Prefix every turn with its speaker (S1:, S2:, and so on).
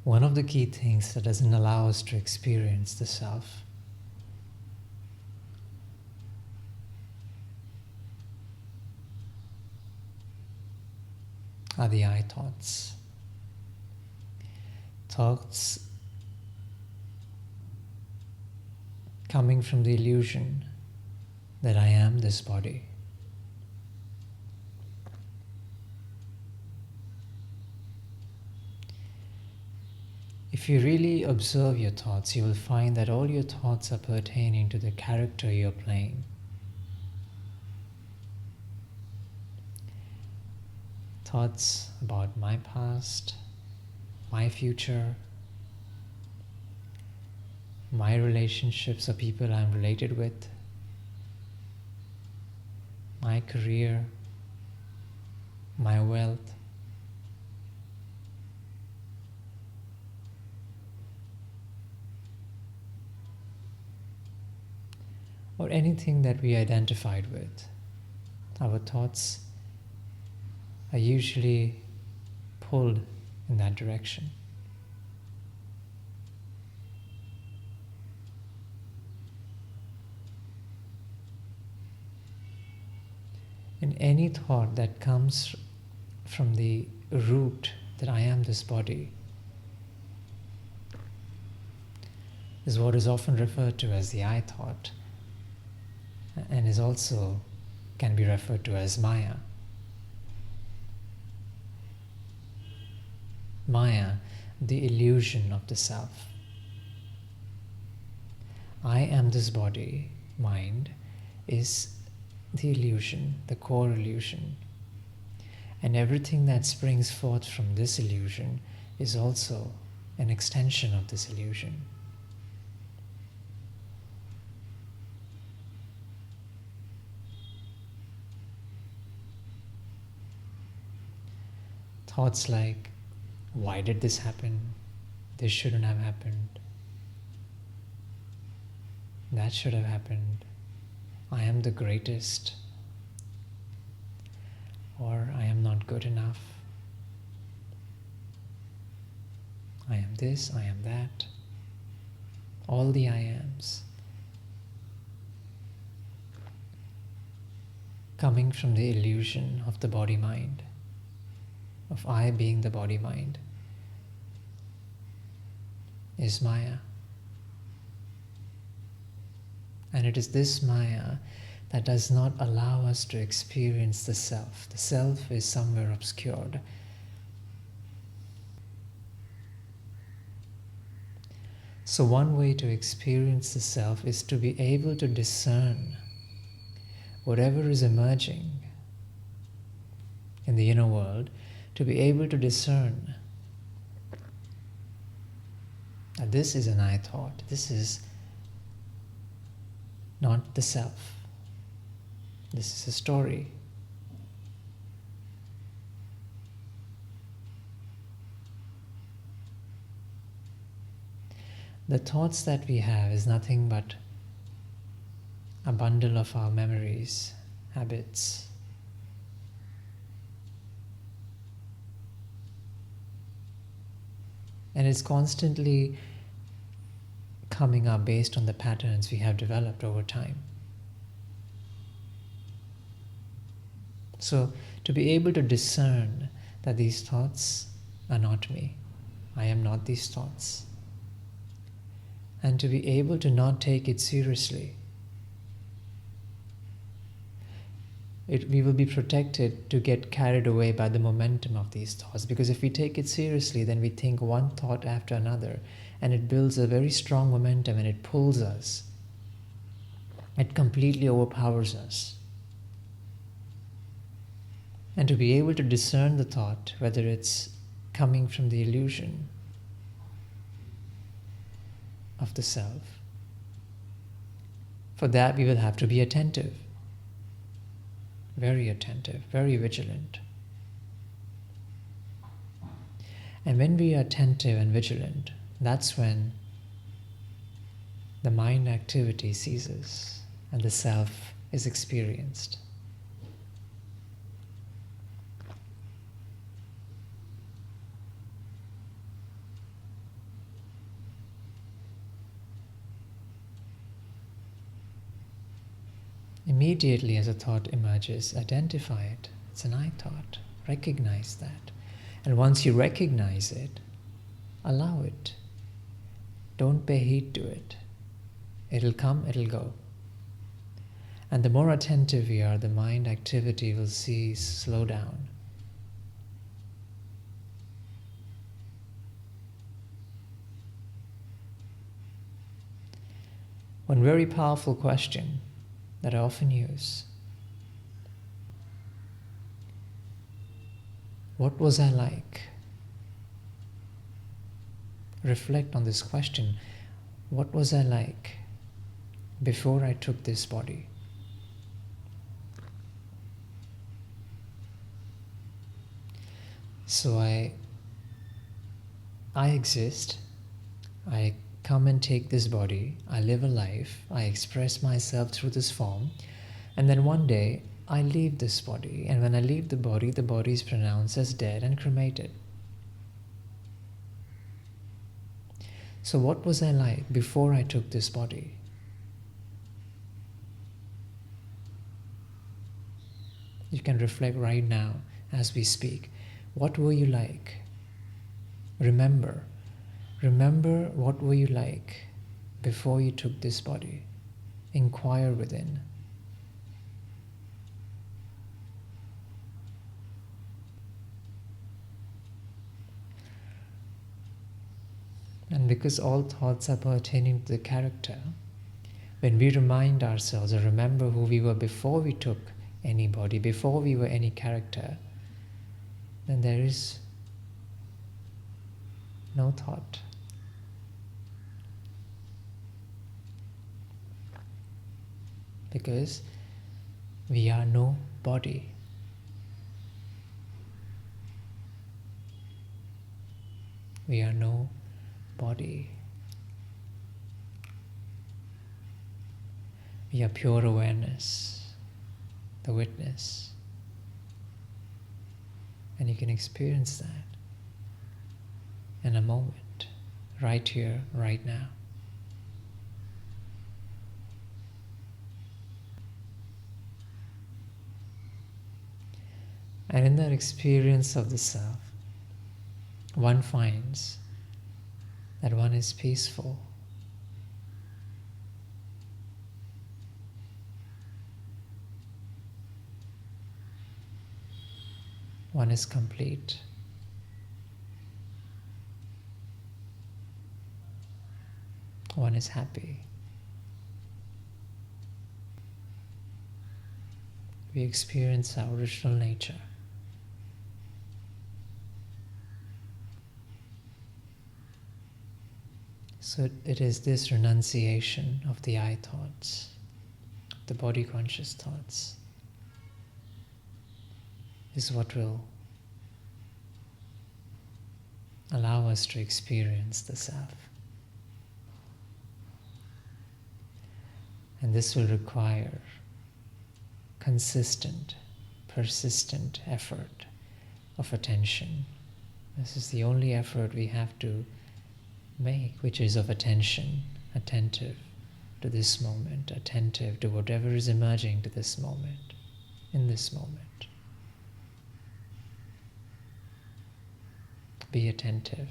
S1: one of the key things that doesn't allow us to experience the self are the I thoughts. Thoughts coming from the illusion that I am this body. If you really observe your thoughts, you will find that all your thoughts are pertaining to the character you're playing. Thoughts about my past, my future, my relationships or people I'm related with, my career, my wealth. Or anything that we identified with. Our thoughts are usually pulled in that direction. And any thought that comes from the root that I am this body is what is often referred to as the I thought, and is also can be referred to as Maya. Maya, the illusion of the self. I am this body, mind, is the illusion, the core illusion. And everything that springs forth from this illusion is also an extension of this illusion. Thoughts like, why did this happen? This shouldn't have happened. That should have happened. I am the greatest. Or I am not good enough. I am this, I am that. All the I ams. Coming from the illusion of the body-mind. Of I being the body-mind, is Maya. And it is this Maya that does not allow us to experience the self. The self is somewhere obscured. So one way to experience the self is to be able to discern whatever is emerging in the inner world, to be able to discern that this is an I thought, this is not the self, this is a story. The thoughts that we have is nothing but a bundle of our memories, habits. And it's constantly coming up based on the patterns we have developed over time. So, to be able to discern that these thoughts are not me, I am not these thoughts, and to be able to not take it seriously, we will be protected to get carried away by the momentum of these thoughts. Because if we take it seriously, then we think one thought after another, and it builds a very strong momentum and it pulls us. It completely overpowers us. And to be able to discern the thought, whether it's coming from the illusion of the self, for that we will have to be attentive. Very attentive, very vigilant. And when we are attentive and vigilant, that's when the mind activity ceases and the self is experienced. Immediately as a thought emerges, identify it. It's an I thought. Recognize that. And once you recognize it, allow it. Don't pay heed to it. It'll come, it'll go. And the more attentive we are, the mind activity will slow down. One very powerful question that I often use: what was I like? Reflect on this question. What was I like before I took this body? So I exist, I come and take this body, I live a life, I express myself through this form, and then one day I leave this body, and when I leave the body is pronounced as dead and cremated. So what was I like before I took this body? You can reflect right now as we speak. What were you like? Remember what were you like before you took this body. Inquire within. And because all thoughts are pertaining to the character, when we remind ourselves or remember who we were before we took any body, before we were any character, then there is no thought. Because we are no body. We are no body. We are pure awareness, the witness. And you can experience that in a moment, right here, right now. And in that experience of the self, one finds that one is peaceful. One is complete. One is happy. We experience our original nature. So it is this renunciation of the I thoughts, the body conscious thoughts, is what will allow us to experience the self. And this will require consistent, persistent effort of attention. This is the only effort we have to make, which is of attention, attentive to this moment, attentive to whatever is emerging to this moment, in this moment. Be attentive.